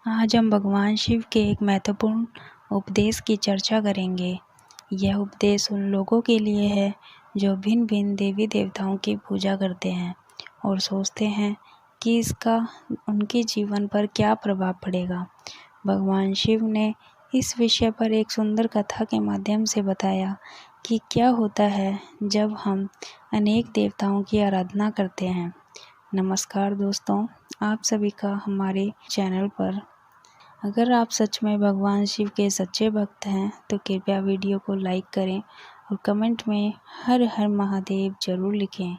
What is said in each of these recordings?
आज हम भगवान शिव के एक महत्वपूर्ण उपदेश की चर्चा करेंगे। यह उपदेश उन लोगों के लिए है जो भिन्न भिन्न देवी देवताओं की पूजा करते हैं और सोचते हैं कि इसका उनके जीवन पर क्या प्रभाव पड़ेगा। भगवान शिव ने इस विषय पर एक सुंदर कथा के माध्यम से बताया कि क्या होता है जब हम अनेक देवताओं की आराधना करते हैं। नमस्कार दोस्तों, आप सभी का हमारे चैनल पर। अगर आप सच में भगवान शिव के सच्चे भक्त हैं तो कृपया वीडियो को लाइक करें और कमेंट में हर हर महादेव जरूर लिखें।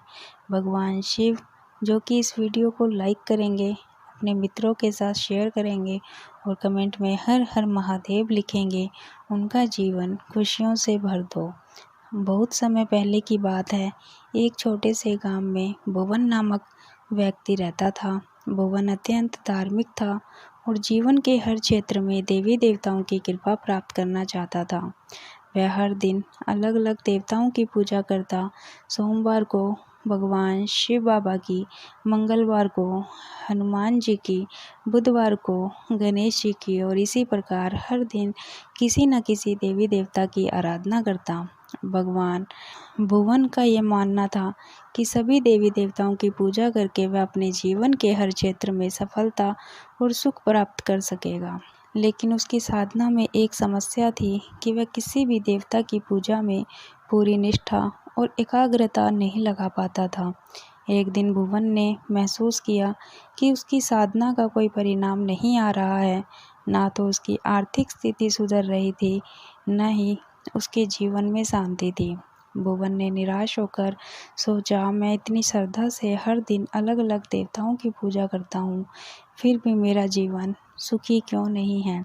भगवान शिव जो कि इस वीडियो को लाइक करेंगे, अपने मित्रों के साथ शेयर करेंगे और कमेंट में हर हर महादेव लिखेंगे, उनका जीवन खुशियों से भर दो। बहुत समय पहले की बात है, एक छोटे से गांव में भुवन नामक व्यक्ति रहता था। भुवन अत्यंत धार्मिक था और जीवन के हर क्षेत्र में देवी देवताओं की कृपा प्राप्त करना चाहता था। वह हर दिन अलग अलग देवताओं की पूजा करता। सोमवार को भगवान शिव बाबा की, मंगलवार को हनुमान जी की, बुधवार को गणेश जी की और इसी प्रकार हर दिन किसी न किसी देवी देवता की आराधना करता। भगवान भुवन का यह मानना था कि सभी देवी देवताओं की पूजा करके वह अपने जीवन के हर क्षेत्र में सफलता और सुख प्राप्त कर सकेगा। लेकिन उसकी साधना में एक समस्या थी कि वह किसी भी देवता की पूजा में पूरी निष्ठा और एकाग्रता नहीं लगा पाता था। एक दिन भुवन ने महसूस किया कि उसकी साधना का कोई परिणाम नहीं आ रहा है। ना तो उसकी आर्थिक स्थिति सुधर रही थी, न ही उसके जीवन में शांति थी। भुवन ने निराश होकर सोचा, मैं इतनी श्रद्धा से हर दिन अलग अलग देवताओं की पूजा करता हूँ, फिर भी मेरा जीवन सुखी क्यों नहीं है।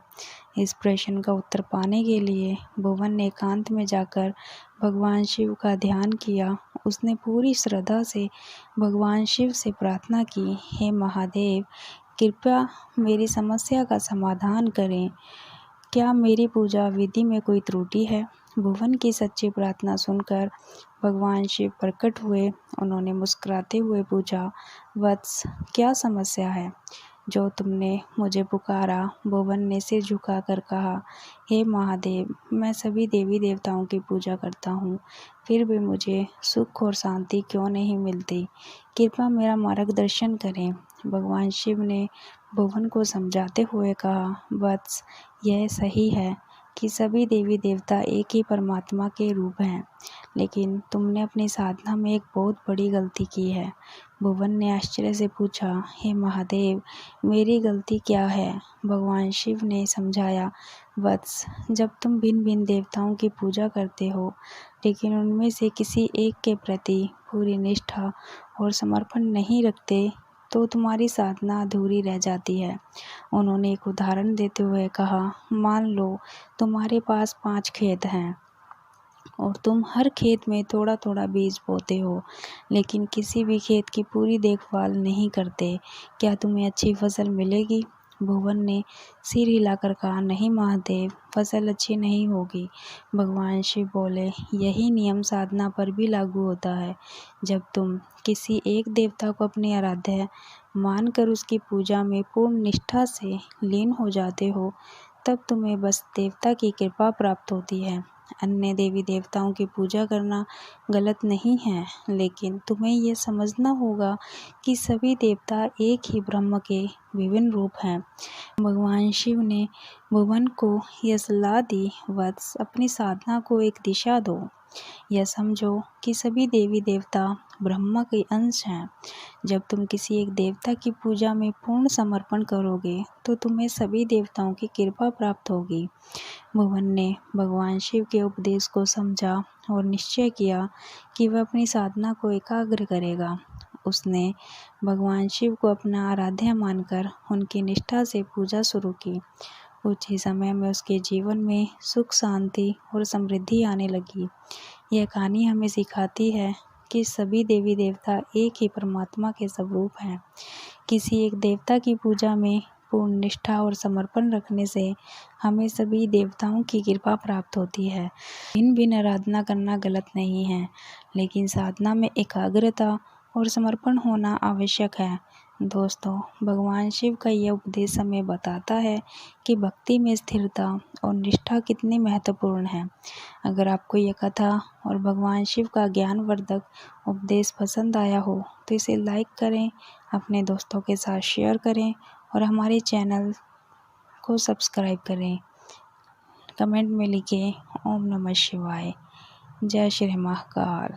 इस प्रश्न का उत्तर पाने के लिए भुवन ने एकांत में जाकर भगवान शिव का ध्यान किया। उसने पूरी श्रद्धा से भगवान शिव से प्रार्थना की, हे महादेव, कृपया मेरी समस्या का समाधान करें। क्या मेरी पूजा विधि में कोई त्रुटि है? भुवन की सच्ची प्रार्थना सुनकर भगवान शिव प्रकट हुए। उन्होंने मुस्कुराते हुए पूछा, वत्स, क्या समस्या है जो तुमने मुझे पुकारा? भुवन ने सिर झुकाकर कहा, हे महादेव, मैं सभी देवी देवताओं की पूजा करता हूँ, फिर भी मुझे सुख और शांति क्यों नहीं मिलती? कृपया मेरा मार्गदर्शन करें। भगवान शिव ने भुवन को समझाते हुए कहा, वत्स, यह सही है कि सभी देवी देवता एक ही परमात्मा के रूप हैं, लेकिन तुमने अपनी साधना में एक बहुत बड़ी गलती की है। भुवन ने आश्चर्य से पूछा, हे महादेव, मेरी गलती क्या है? भगवान शिव ने समझाया, वत्स, जब तुम भिन्न भिन्न देवताओं की पूजा करते हो लेकिन उनमें से किसी एक के प्रति पूरी निष्ठा और समर्पण नहीं रखते तो तुम्हारी साधना अधूरी रह जाती है। उन्होंने एक उदाहरण देते हुए कहा, मान लो तुम्हारे पास 5 खेत हैं और तुम हर खेत में थोड़ा थोड़ा बीज बोते हो, लेकिन किसी भी खेत की पूरी देखभाल नहीं करते। क्या तुम्हें अच्छी फसल मिलेगी? भुवन ने सिर हिलाकर कहा, नहीं महादेव, फसल अच्छी नहीं होगी। भगवान शिव बोले, यही नियम साधना पर भी लागू होता है। जब तुम किसी एक देवता को अपनी आराध्य मानकर उसकी पूजा में पूर्ण निष्ठा से लीन हो जाते हो, तब तुम्हें बस देवता की कृपा प्राप्त होती है। अन्य देवी देवताओं की पूजा करना गलत नहीं है, लेकिन तुम्हें यह समझना होगा कि सभी देवता एक ही ब्रह्म के विभिन्न रूप हैं। भगवान शिव ने भुवन को यह सलाह दी, वत्स, अपनी साधना को एक दिशा दो। यह समझो कि सभी देवी देवता ब्रह्मा के अंश हैं। जब तुम किसी एक देवता की पूजा में पूर्ण समर्पण करोगे तो तुम्हें सभी देवताओं की कृपा प्राप्त होगी। भुवन ने भगवान शिव के उपदेश को समझा और निश्चय किया कि वह अपनी साधना को एकाग्र करेगा। उसने भगवान शिव को अपना आराध्य मानकर उनकी निष्ठा से पूजा शुरू की। कुछ ही समय में उसके जीवन में सुख, शांति और समृद्धि आने लगी। यह कहानी हमें सिखाती है कि सभी देवी देवता एक ही परमात्मा के स्वरूप हैं। किसी एक देवता की पूजा में पूर्ण निष्ठा और समर्पण रखने से हमें सभी देवताओं की कृपा प्राप्त होती है। भिन्न भिन्न आराधना करना गलत नहीं है, लेकिन साधना में एकाग्रता और समर्पण होना आवश्यक है। दोस्तों, भगवान शिव का यह उपदेश हमें बताता है कि भक्ति में स्थिरता और निष्ठा कितनी महत्वपूर्ण है। अगर आपको ये कथा और भगवान शिव का ज्ञानवर्धक उपदेश पसंद आया हो तो इसे लाइक करें, अपने दोस्तों के साथ शेयर करें और हमारे चैनल को सब्सक्राइब करें। कमेंट में लिखें ओम नमः शिवाय। जय श्री महाकाल।